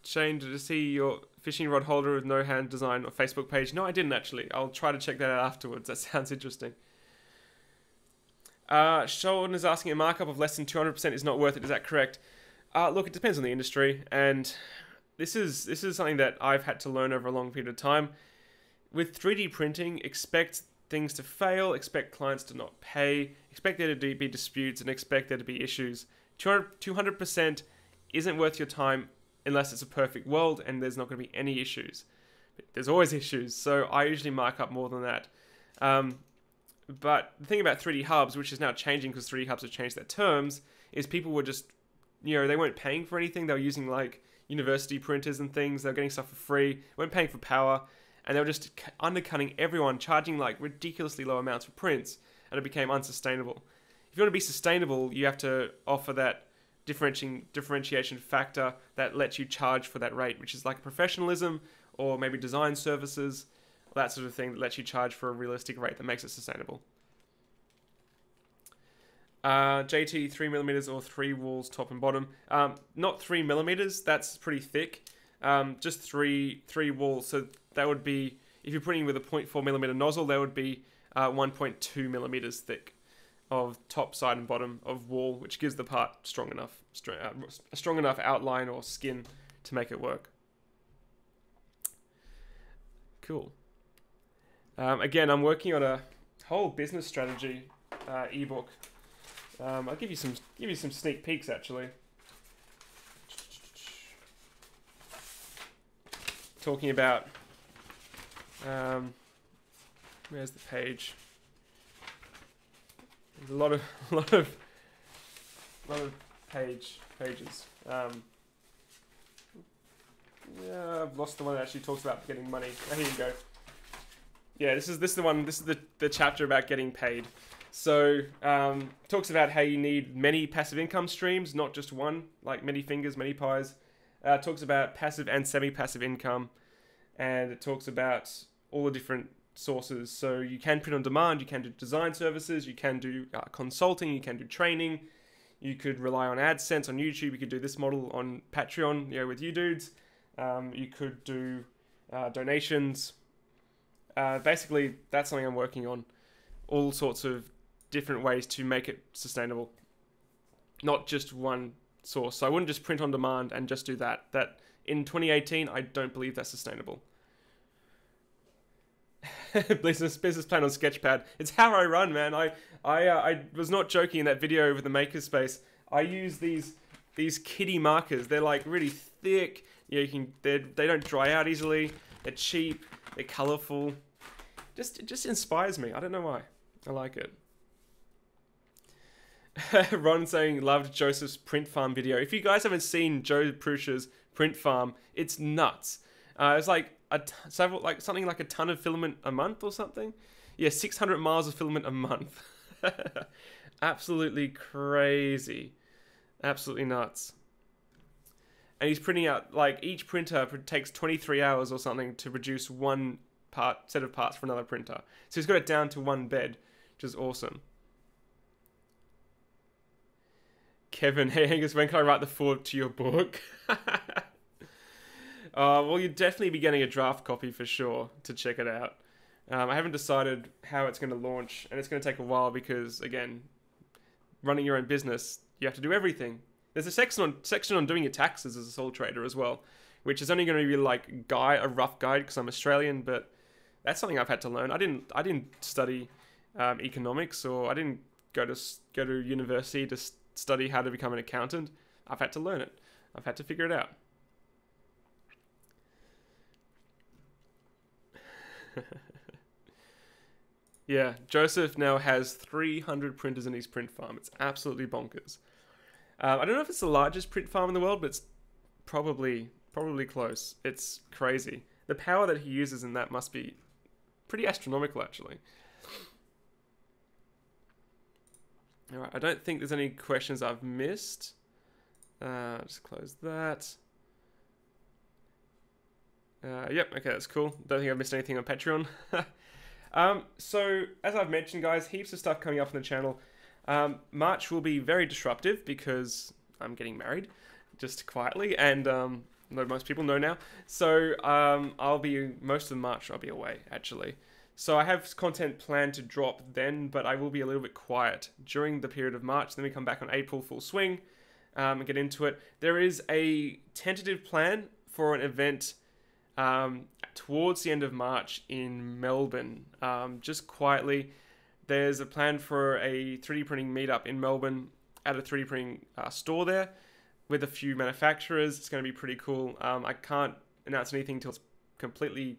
Shane, did I see your fishing rod holder with no hand design or Facebook page? No, I didn't actually. I'll try to check that out afterwards. That sounds interesting. Sean is asking, a markup of less than 200% is not worth it. Is that correct? Look, it depends on the industry, and this is something that I've had to learn over a long period of time. With 3D printing, expect things to fail, expect clients to not pay, expect there to be disputes, and expect there to be issues. 200% isn't worth your time unless it's a perfect world and there's not going to be any issues. But there's always issues, so I usually mark up more than that. But the thing about 3D hubs, which is now changing because 3D hubs have changed their terms, is people were just, they weren't paying for anything. They were using like university printers and things. They were getting stuff for free. They weren't paying for power. And they were just undercutting everyone, charging like ridiculously low amounts for prints, and it became unsustainable. If you want to be sustainable, you have to offer that differentiation factor that lets you charge for that rate, which is like professionalism or maybe design services, that sort of thing that lets you charge for a realistic rate that makes it sustainable. JT, 3mm or 3 walls top and bottom. Not 3mm, that's pretty thick. Just three walls. So that would be, if you're printing with a 0.4mm nozzle, that would be 1.2mm thick of top, side, and bottom of wall, which gives the part a strong enough outline or skin to make it work. Cool. Again, I'm working on a whole business strategy ebook. I'll give you some sneak peeks actually. Talking about where's the page? There's a lot of pages. Yeah, I've lost the one that actually talks about getting money. Oh, here you go. Yeah, this is the one. This is the chapter about getting paid. So talks about how you need many passive income streams, not just one, like many fingers, many pies. Talks about passive and semi-passive income, and it talks about all the different sources. So you can print on demand, you can do design services, you can do consulting, you can do training, you could rely on AdSense on YouTube, you could do this model on Patreon, with you dudes. You could do donations. Basically, that's something I'm working on. All sorts of different ways to make it sustainable. Not just one source. So I wouldn't just print on demand and just do that. That in 2018, I don't believe that's sustainable. business plan on Sketchpad. It's how I run, man. I was not joking in that video over the makerspace. I use these kitty markers. They're like really thick. They don't dry out easily. They're cheap. They're colorful. It just inspires me. I don't know why. I like it. Ron saying loved Joseph's print farm video. If you guys haven't seen Joe Prucha's print farm, it's nuts. It's like something like a ton of filament a month or something. Yeah, 600 miles of filament a month. Absolutely crazy. Absolutely nuts. And he's printing out, like, each printer takes 23 hours or something to produce one set of parts for another printer. So he's got it down to one bed, which is awesome. Kevin, hey Angus, when can I write the foreword to your book? Well, you'd definitely be getting a draft copy for sure to check it out. I haven't decided how it's going to launch, and it's going to take a while because, again, running your own business, you have to do everything. There's a section on doing your taxes as a sole trader as well, which is only going to be like a rough guide because I'm Australian, but that's something I've had to learn. I didn't study economics, or I didn't go to university to study how to become an accountant. I've had to learn it. I've had to figure it out. Yeah, Joseph now has 300 printers in his print farm. It's absolutely bonkers. I don't know if it's the largest print farm in the world, but it's probably close. It's crazy. The power that he uses in that must be pretty astronomical, actually. Alright, I don't think there's any questions I've missed. Just close that. Yep, okay, that's cool. Don't think I've missed anything on Patreon. So, as I've mentioned, guys, heaps of stuff coming up on the channel. March will be very disruptive because I'm getting married, just quietly, and most people know now. So, most of March I'll be away, actually. So I have content planned to drop then, but I will be a little bit quiet during the period of March. Then we come back on April full swing and get into it. There is a tentative plan for an event towards the end of March in Melbourne. Just quietly, there's a plan for a 3D printing meetup in Melbourne at a 3D printing store there with a few manufacturers. It's going to be pretty cool. I can't announce anything until it's completely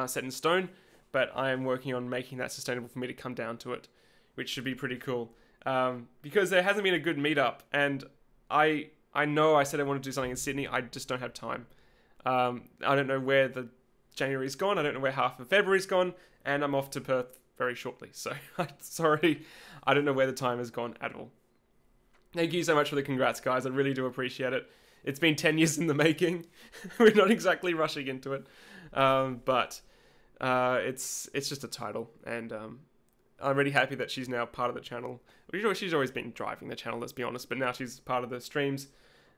set in stone, but I am working on making that sustainable for me to come down to it, which should be pretty cool. Because there hasn't been a good meetup, and I know I said I want to do something in Sydney. I just don't have time. I don't know where the January's gone. I don't know where half of February's gone, and I'm off to Perth very shortly. So, sorry, I don't know where the time has gone at all. Thank you so much for the congrats, guys. I really do appreciate it. It's been 10 years in the making. We're not exactly rushing into it, but it's just a title, and I'm really happy that she's now part of the channel. She's always been driving the channel, let's be honest, but now she's part of the streams,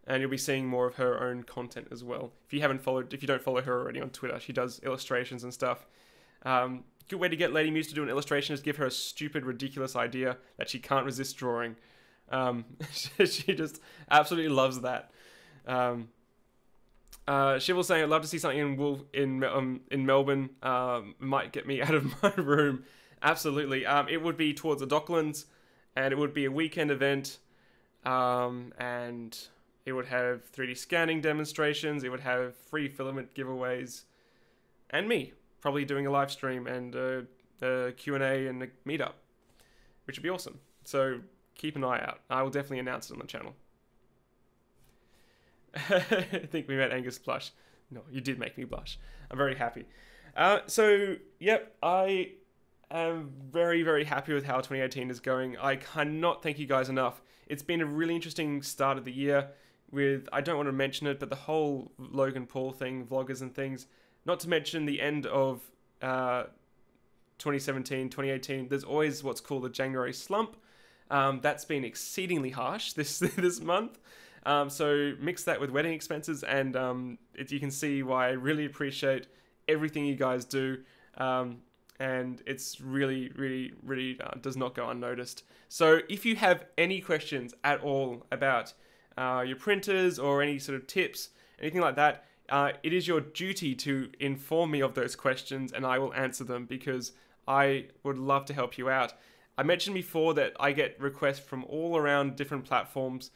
and you'll be seeing more of her own content as well. If you don't follow her already on Twitter, she does illustrations and stuff. Good way to get Lady Muse to do an illustration is give her a stupid, ridiculous idea that she can't resist drawing. She just absolutely loves that. Shivel's saying, I'd love to see something in Melbourne. Might get me out of my room. Absolutely. It would be towards the Docklands, and it would be a weekend event. And it would have 3D scanning demonstrations. It would have free filament giveaways, and me probably doing a live stream and a Q&A and a meetup, which would be awesome. So keep an eye out. I will definitely announce it on the channel. I think we made Angus blush. No, you did make me blush. I'm very happy. So, yep, I am very, very happy with how 2018 is going. I cannot thank you guys enough. It's been a really interesting start of the year with, I don't want to mention it, but the whole Logan Paul thing, vloggers and things, not to mention the end of 2017, 2018. There's always what's called the January slump. That's been exceedingly harsh this month. So mix that with wedding expenses, and you can see why I really appreciate everything you guys do. And it's really, really, really does not go unnoticed. So if you have any questions at all about your printers or any sort of tips, anything like that, it is your duty to inform me of those questions, and I will answer them because I would love to help you out. I mentioned before that I get requests from all around different platforms,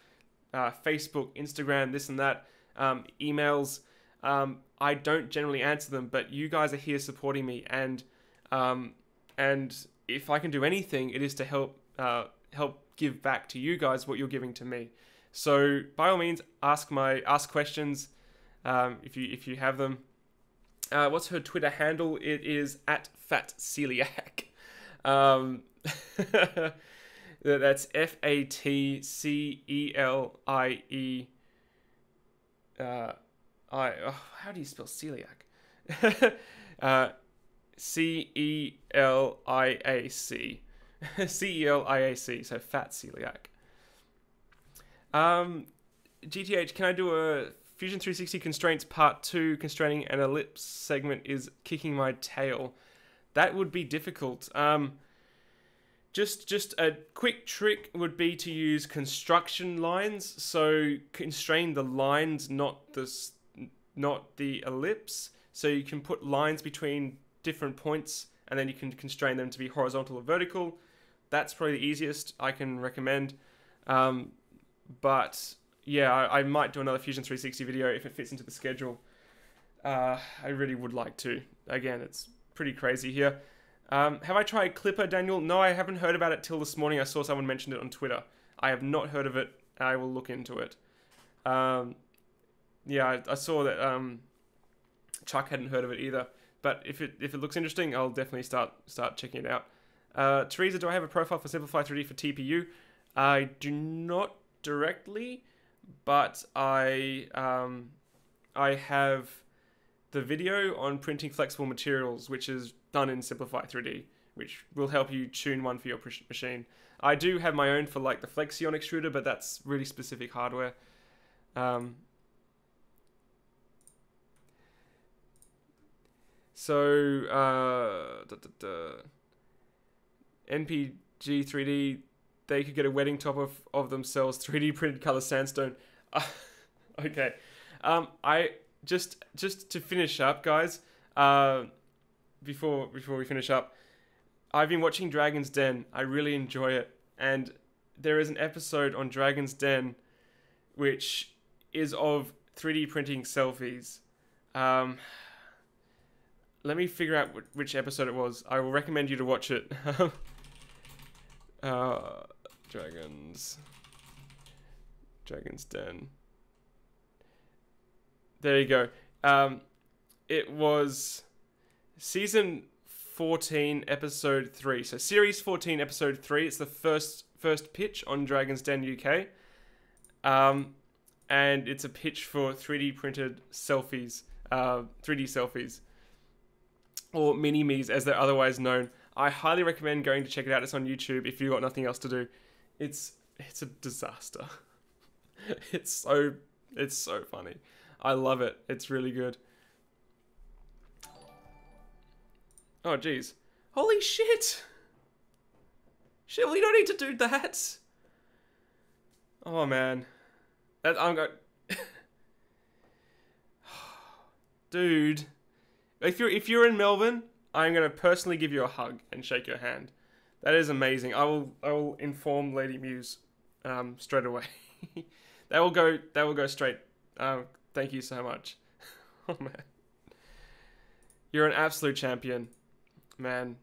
Facebook, Instagram, this and that, emails. I don't generally answer them, but you guys are here supporting me, and if I can do anything, it is to help help give back to you guys what you're giving to me. So by all means, ask questions if you have them. What's her Twitter handle? It is @fatceliac. That's FATCELIE. How do you spell celiac? CELIAC. CELIAC. So fat celiac. GTH, can I do a Fusion 360 Constraints Part 2? Constraining an ellipse segment is kicking my tail. That would be difficult. Just a quick trick would be to use construction lines. So constrain the lines, not the ellipse. So you can put lines between different points, and then you can constrain them to be horizontal or vertical. That's probably the easiest I can recommend. But yeah, I might do another Fusion 360 video if it fits into the schedule. I really would like to. Again, it's pretty crazy here. Have I tried Clipper, Daniel? No, I haven't heard about it till this morning. I saw someone mention it on Twitter. I have not heard of it. I will look into it. Yeah, I saw that Chuck hadn't heard of it either. But if it looks interesting, I'll definitely start checking it out. Teresa, do I have a profile for Simplify 3D for TPU? I do not directly, but I have the video on printing flexible materials, which is done in Simplify 3D, which will help you tune one for your machine. I do have my own for like the Flexion extruder, but that's really specific hardware. NPG 3D, they could get a wedding top of themselves, 3D printed color sandstone. Okay. I just to finish up, guys, before we finish up, I've been watching Dragon's Den. I really enjoy it, and there is an episode on Dragon's Den which is of 3D printing selfies. Let me figure out which episode it was. I will recommend you to watch it. Dragon's Den. There you go. It was season 14, episode 3. So series 14, episode 3. It's the first pitch on Dragon's Den UK. And it's a pitch for 3D printed selfies, 3D selfies, or mini-me's as they're otherwise known. I highly recommend going to check it out. It's on YouTube if you've got nothing else to do. It's a disaster. It's so funny. I love it. It's really good. Oh, geez. Holy shit! Shit, well, you don't need to do that. Oh, man. I'm going... Dude. If you're in Melbourne, I'm going to personally give you a hug and shake your hand. That is amazing. I will inform Lady Muse straight away. That will go straight. Thank you so much. Oh, man. You're an absolute champion. Man.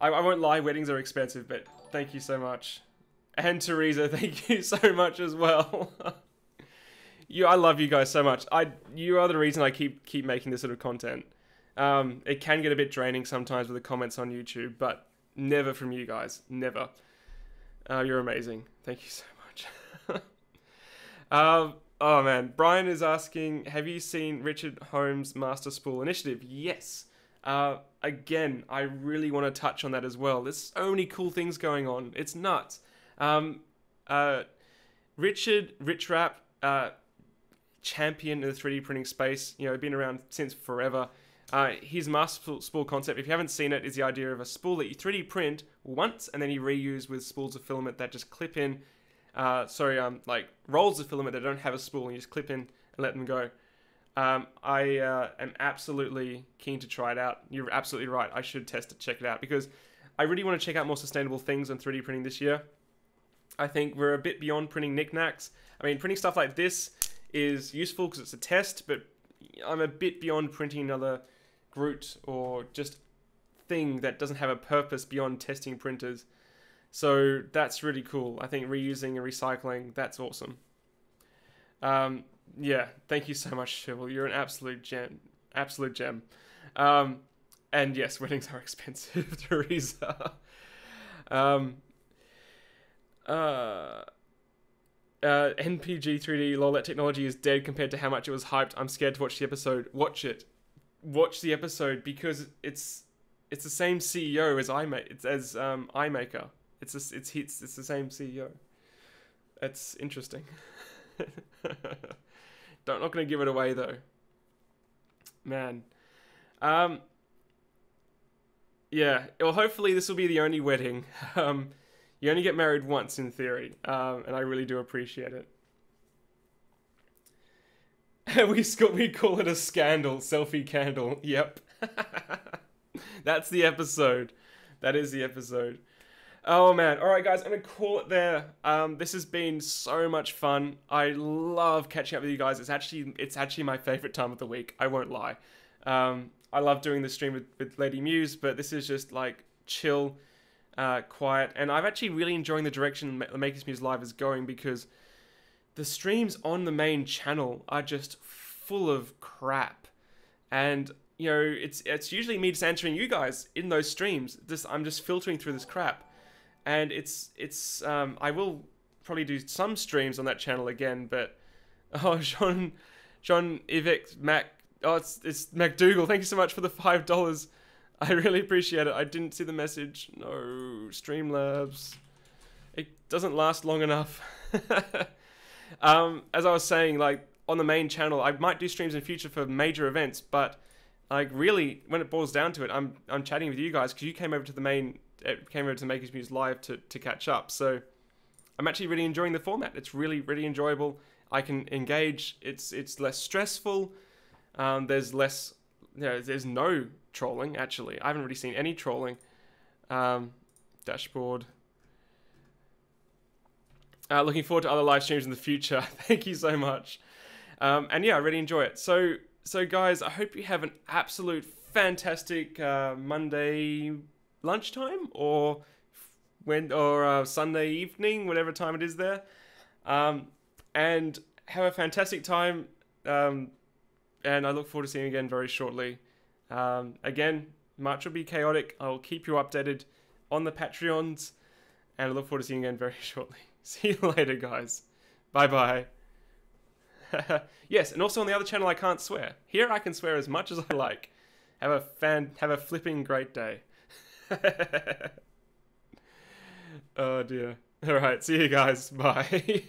I won't lie, weddings are expensive, but thank you so much. And Teresa, thank you so much as well. I love you guys so much. You are the reason I keep making this sort of content. It can get a bit draining sometimes with the comments on YouTube, but never from you guys. Never. You're amazing. Thank you so much. Oh man, Brian is asking, have you seen Richard Holmes' Master Spool Initiative? Yes. Again, I really want to touch on that as well. There's so many cool things going on. It's nuts. Rich Rap, champion in the 3D printing space, been around since forever. His Master Spool concept, if you haven't seen it, is the idea of a spool that you 3D print once and then you reuse with spools of filament that just clip in. Like rolls of filament that don't have a spool and you just clip in and let them go. I am absolutely keen to try it out. You're absolutely right. I should test it, check it out, because I really want to check out more sustainable things on 3D printing this year. I think we're a bit beyond printing knickknacks. I mean, printing stuff like this is useful because it's a test, but I'm a bit beyond printing another Groot or just thing that doesn't have a purpose beyond testing printers. So that's really cool. I think reusing and recycling, that's awesome. Yeah, thank you so much, Shivel. You're an absolute gem. Absolute gem. And yes, weddings are expensive, Teresa. Um, NPG 3D lol, that technology is dead compared to how much it was hyped. I'm scared to watch the episode. Watch it. Watch the episode because it's the same CEO as iMaker. It's the same CEO. It's interesting. Not going to give it away though. Man. Yeah. Well, hopefully this will be the only wedding. You only get married once in theory, and I really do appreciate it. we call it a scandal, selfie candle. Yep. That's the episode. That is the episode. Oh man. All right, guys, I'm gonna call it there. This has been so much fun. I love catching up with you guys. It's actually my favorite time of the week. I won't lie. I love doing the stream with Lady Muse, but this is just like chill, quiet, and I'm actually really enjoying the direction Makers Muse Live is going because the streams on the main channel are just full of crap, and you know it's usually me just answering you guys in those streams. I'm just filtering through this crap. And I will probably do some streams on that channel again, but John Ivek Mac, it's MacDougal. Thank you so much for the $5. I really appreciate it. I didn't see the message. No, Streamlabs. It doesn't last long enough. As I was saying, like on the main channel, I might do streams in future for major events, but like really, when it boils down to it, I'm chatting with you guys because you came over to the main. It came over to Makers Muse Live to catch up. So I'm actually really enjoying the format. It's really, really enjoyable. I can engage. It's less stressful. There's less, there's no trolling, actually. I haven't really seen any trolling. Dashboard. Looking forward to other live streams in the future. Thank you so much. And yeah, I really enjoy it. So guys, I hope you have an absolute fantastic Monday lunchtime or Sunday evening, whatever time it is there, and have a fantastic time, and I look forward to seeing you again very shortly. Again, March will be chaotic. I'll keep you updated on the Patreons, and I look forward to seeing you again very shortly. See you later, guys. Bye bye. Yes, and also on the other channel I can't swear. Here I can swear as much as I like. Have a flipping great day. Oh dear. Alright, see you guys. Bye.